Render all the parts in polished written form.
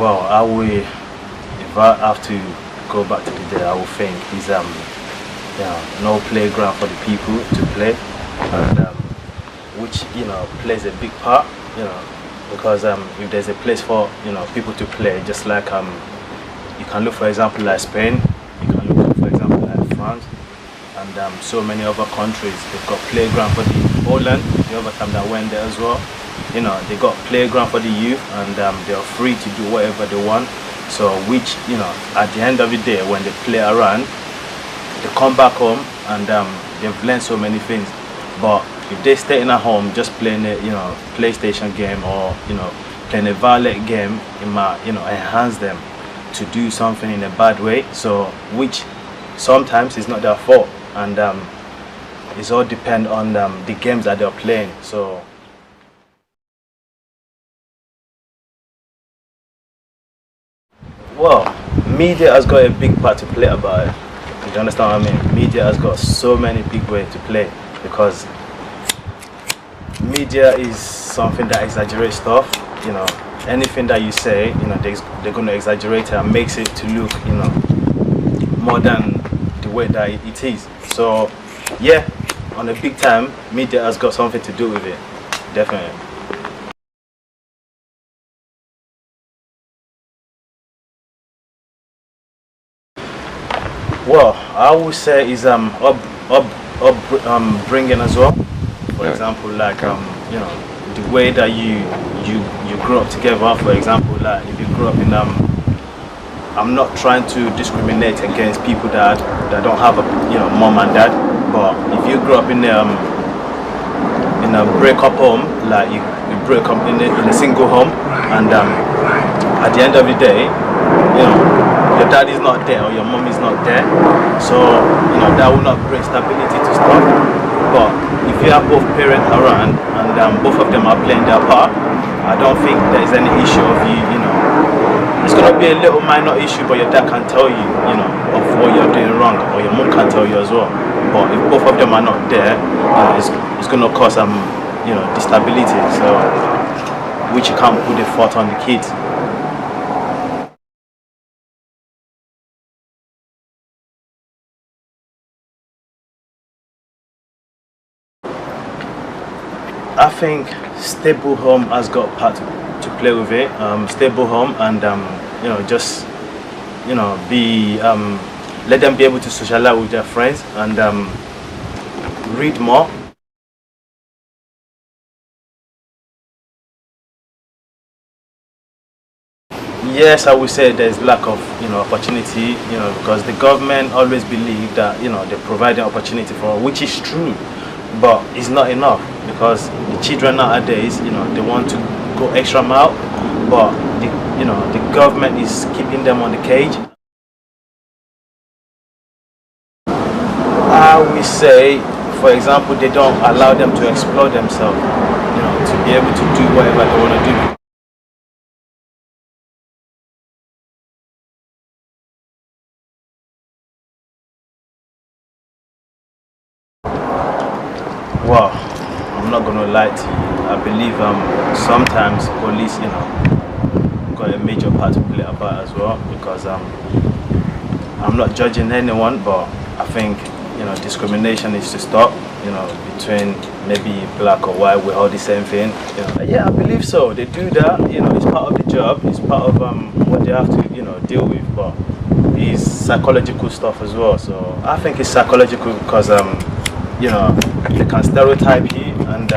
Well, if I have to go back to the day, I would think is no playground for the people to play, and which plays a big part, because if there's a place for people to play, just like you can look for example like Spain, you can look for example like France, and so many other countries. They've got playground for the Poland. The other time that I went there as well, they got playground for the youth, and they're free to do whatever they want. So which at the end of the day, when they play around, they come back home and they've learned so many things. But if they stay in at home just playing a PlayStation game, or playing a violent game, it might enhance them to do something in a bad way. So which sometimes is not their fault, and it's all depend on the games that they're playing. So well, media has got a big part to play about it. Do you understand what I mean? Media has got so many big ways to play, because media is something that exaggerates stuff. Anything that you say, they're going to exaggerate it and makes it to look, more than the way that it is. So yeah, on a big time, media has got something to do with it, definitely. Well, I would say is bringing as well. For example, like the way that you grew up together. For example, like if you grew up in I'm not trying to discriminate against people that don't have a mom and dad, but if you grew up in a breakup home, like you break up in a single home, and at the end of the day, your dad is not there or your mom is not there, so that will not bring stability to stuff. But if you have both parents around and both of them are playing their part, I don't think there's any issue of it's gonna be a little minor issue, but your dad can tell you, of what you're doing wrong, or your mom can tell you as well. But if both of them are not there, it's gonna cause instability. So which you can't put the fault on the kids. I think stable home has got part to play with it. Stable home, and just be let them be able to socialize with their friends, and read more. Yes, I would say there's lack of opportunity, because the government always believe that they provide an opportunity for, which is true, but it's not enough, because the children nowadays, they want to go extra mile, but the government is keeping them on the cage. I would say, for example, they don't allow them to explore themselves, to be able to do whatever they want to do. Well, I'm not gonna lie to you. I believe sometimes police, got a major part to play about as well, because I'm not judging anyone, but I think discrimination is to stop. Between maybe black or white, we're all the same thing. Yeah, I believe so. They do that. It's part of the job. It's part of what they have to deal with. But it's psychological stuff as well. So I think it's psychological because they can stereotype you, and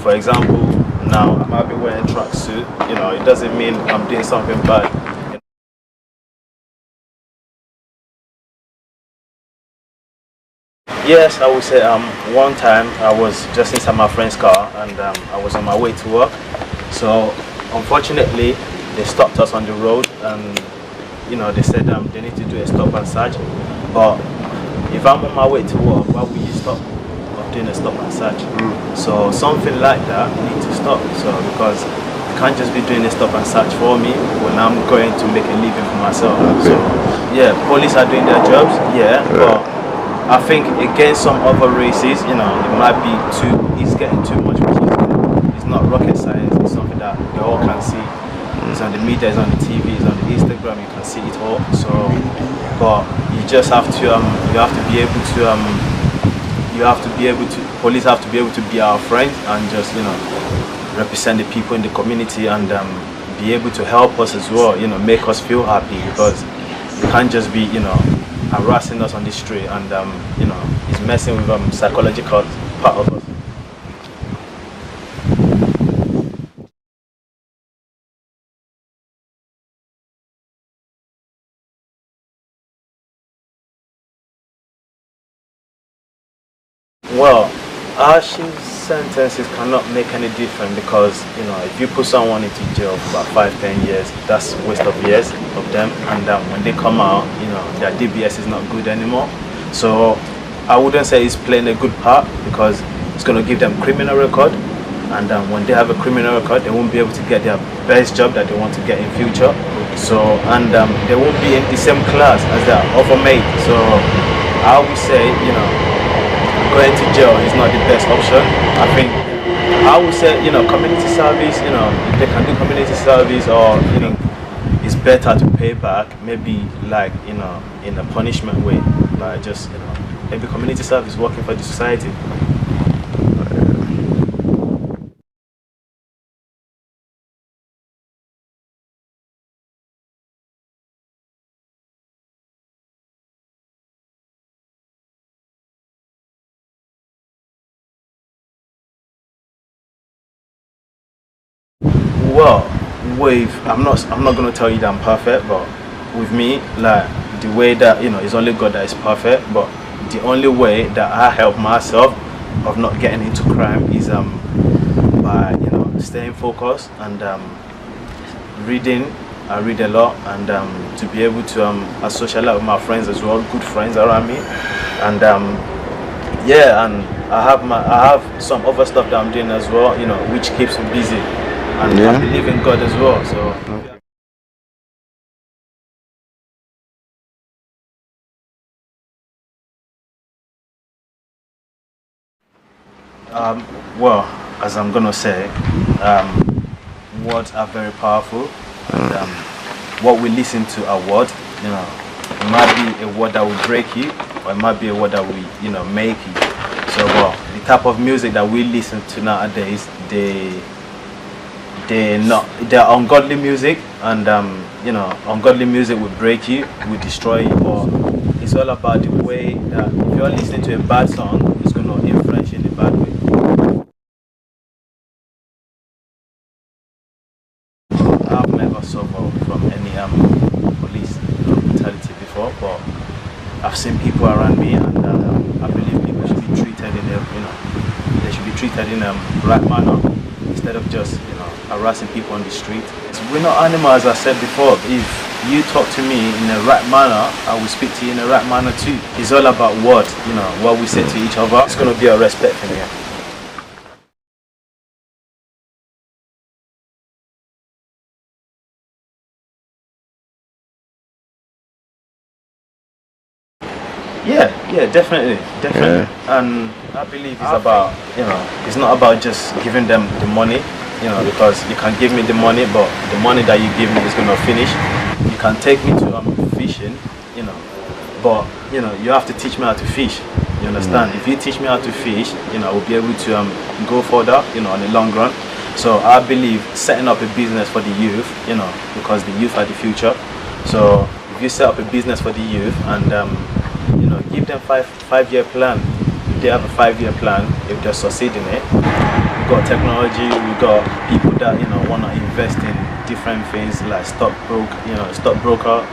for example, now I might be wearing tracksuit, it doesn't mean I'm doing something bad. Yes, I would say one time I was just inside my friend's car, and I was on my way to work. So unfortunately, they stopped us on the road, and they said they need to do a stop and search. But if I'm on my way to work, why would you stop doing a stop and search? So something like that needs to stop. So because you can't just be doing a stop and search for me when I'm going to make a living for myself. So yeah, police are doing their jobs, yeah, but I think against some other races, it might be it's getting too much, which is, it's not rocket science, it's something that they all can see. it's on the media, it's on the TV, it's on the Instagram. You can see it all. So, but you just have to police have to be able to be our friends and just represent the people in the community and be able to help us as well. Make us feel happy, because you can't just be harassing us on the street and it's messing with psychological part of us. Well, harsh sentences cannot make any difference, because if you put someone into jail for about 5-10 years, that's a waste of years of them, and when they come out, their DBS is not good anymore. So I wouldn't say it's playing a good part, because it's going to give them criminal record, and when they have a criminal record, they won't be able to get their best job that they want to get in future. So they won't be in the same class as their other mate. So I would say going to jail is not the best option. I think I would say community service, if they can do community service, or it's better to pay back, maybe like in a punishment way, like just maybe community service, working for the society. Well, I'm not gonna tell you that I'm perfect, but with me, like the way that it's only God that is perfect. But the only way that I help myself of not getting into crime is by staying focused and reading. I read a lot, and to be able to socialize with my friends as well, good friends around me, and yeah, and I have some other stuff that I'm doing as well, which keeps me busy. And I believe in God as well. So well, as I'm gonna say, words are very powerful, and what we listen to are words. It might be a word that will break you, or it might be a word that will make you. So well, the type of music that we listen to nowadays, they're ungodly music, and ungodly music will break you, will destroy you. Or it's all about the way that if you're listening to a bad song, it's gonna influence you in a bad way. I've never suffered from any police brutality before, but I've seen people around me, and I believe people should be treated they should be treated in a right manner, instead of just harassing people on the street. We're not animals, as I said before. If you talk to me in the right manner, I will speak to you in the right manner too. It's all about what we say to each other. It's going to be a respect for me. Yeah, definitely. Yeah. And I believe it's about, it's not about just giving them the money, because you can give me the money, but the money that you give me is going to finish. You can take me to fishing, but you have to teach me how to fish. You understand? If you teach me how to fish, I will be able to go further, on the long run. So I believe setting up a business for the youth, because the youth are the future. So if you set up a business for the youth and give them five-year plan. If they have a 5-year plan, if they succeed in it, we've got technology, we've got people that want to invest in different things like stockbroker.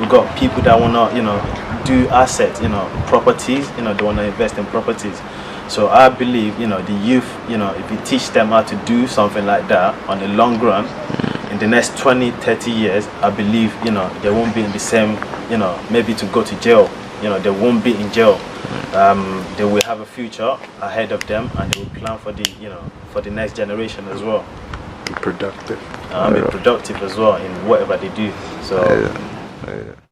We've got people that want to do assets, properties. They want to invest in properties. So I believe the youth, if you teach them how to do something like that on the long run, in the next 20-30 years, I believe they won't be in the same, maybe to go to jail. They won't be in jail. They will have a future ahead of them, and they will plan for the for the next generation as well. Be productive. Be productive as well in whatever they do. So. Yeah.